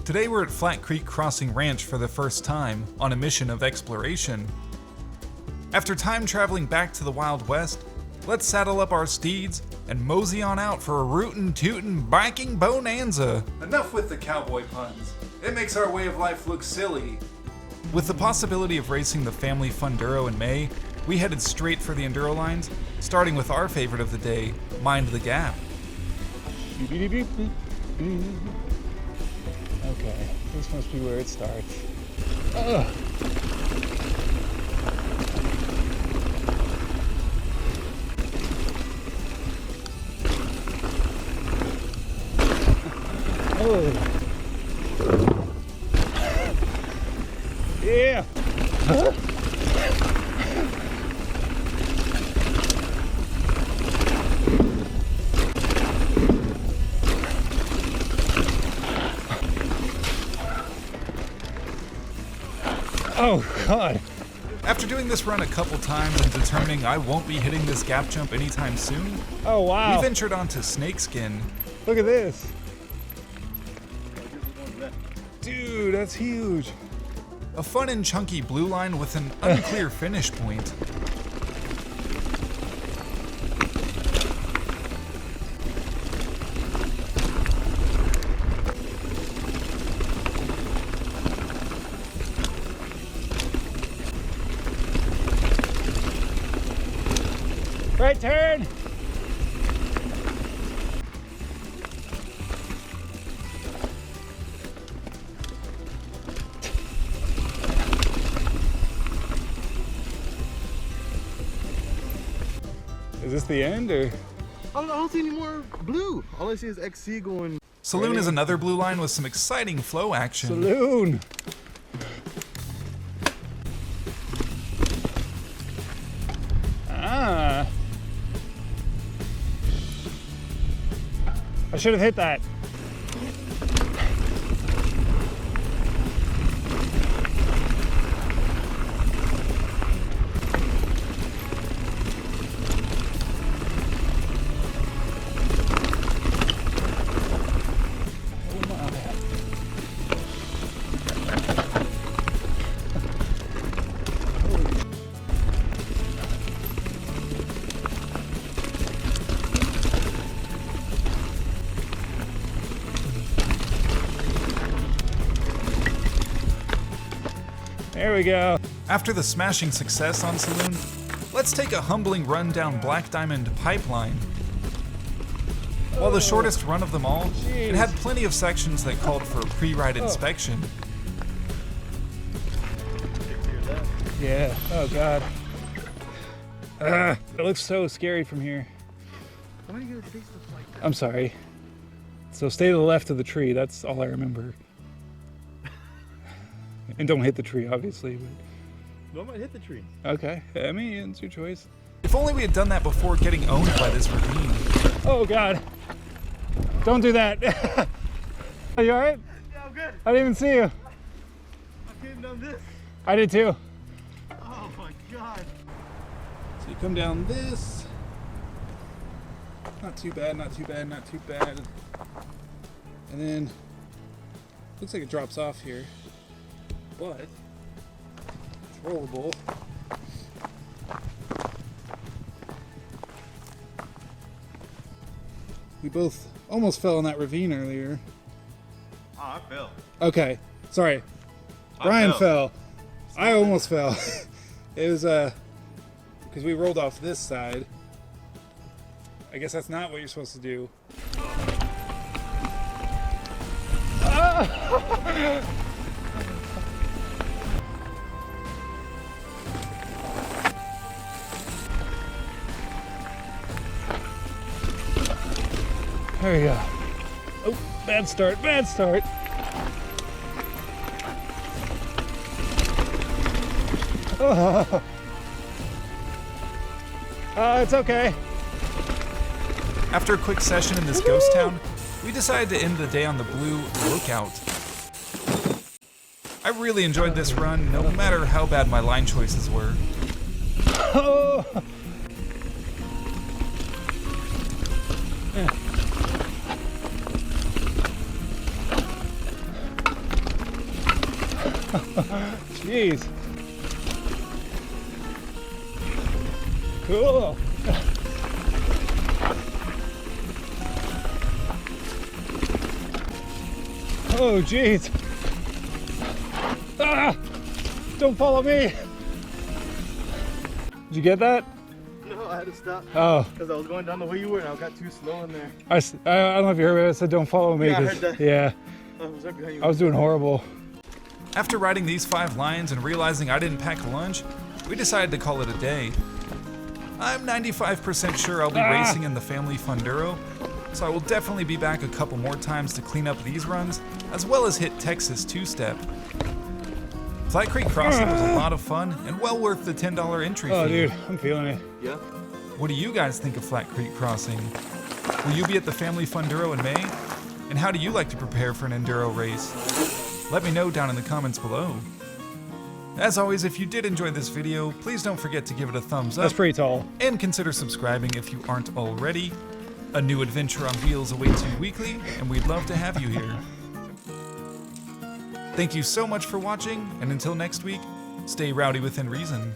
Today we're at Flat Creek Crossing Ranch for the first time, on a mission of exploration. After time traveling back to the Wild West, let's saddle up our steeds and mosey on out for a rootin' tootin' biking bonanza. Enough with the cowboy puns. It makes our way of life look silly. With the possibility of racing the family Funduro in May, we headed straight for the Enduro lines, starting with our favorite of the day, Mind the Gap. Okay, this must be where it starts. Ugh. Oh. Yeah. Huh? Oh, God. After doing this run a couple times and determining I won't be hitting this gap jump anytime soon, oh, wow. we ventured onto Snakeskin. Look at this. Dude, that's huge. A fun and chunky blue line with an unclear finish point. Right turn. Is this the end, or? I don't see any more blue. All I see is XC going. Saloon is another blue line with some exciting flow action. Saloon. Ah. I should have hit that. There we go. After the smashing success on Saloon, let's take a humbling run down Black Diamond Pipeline. While the shortest run of them all, it had plenty of sections that called for pre-ride inspection. Yeah, oh God. It looks so scary from here. I'm sorry. So stay to the left of the tree, that's all I remember. And don't hit the tree, obviously. But... No, I might hit the tree. Okay, I mean, it's your choice. If only we had done that before getting owned by this ravine. Oh God. Don't do that. Are you all right? Yeah, I'm good. I didn't even see you. I came down this. I did too. Oh my God. So you come down this. Not too bad, not too bad, not too bad. And then, looks like it drops off here. But it's rollable. We both almost fell in that ravine earlier. Oh, I fell. Okay, sorry. Brian fell. I almost fell. It was because we rolled off this side. I guess that's not what you're supposed to do. There we go. Oh, bad start, bad start. Oh, it's okay. After a quick session in this ghost town, we decided to end the day on the blue lookout. I really enjoyed this run, no matter how bad my line choices were. Oh. Jeez. Cool. Oh, jeez. Ah! Don't follow me. Did you get that? No, I had to stop. Oh. Because I was going down the way you were and I got too slow in there. I don't know if you heard me. I said don't follow me. Yeah, I heard that. Yeah. I was right behind you. I was doing horrible. After riding these 5 lines and realizing I didn't pack a lunch, we decided to call it a day. I'm 95% sure I'll be racing in the family Funduro, so I will definitely be back a couple more times to clean up these runs, as well as hit Texas two-step. Flat Creek Crossing was a lot of fun and well worth the $10 entry fee. Oh, dude, I'm feeling it. Yeah. What do you guys think of Flat Creek Crossing? Will you be at the family Funduro in May? And how do you like to prepare for an Enduro race? Let me know down in the comments below. As always, if you did enjoy this video, please don't forget to give it a thumbs up. That's pretty tall. And consider subscribing if you aren't already. A new adventure on wheels awaits you weekly, and we'd love to have you here. Thank you so much for watching, and until next week, stay rowdy within reason.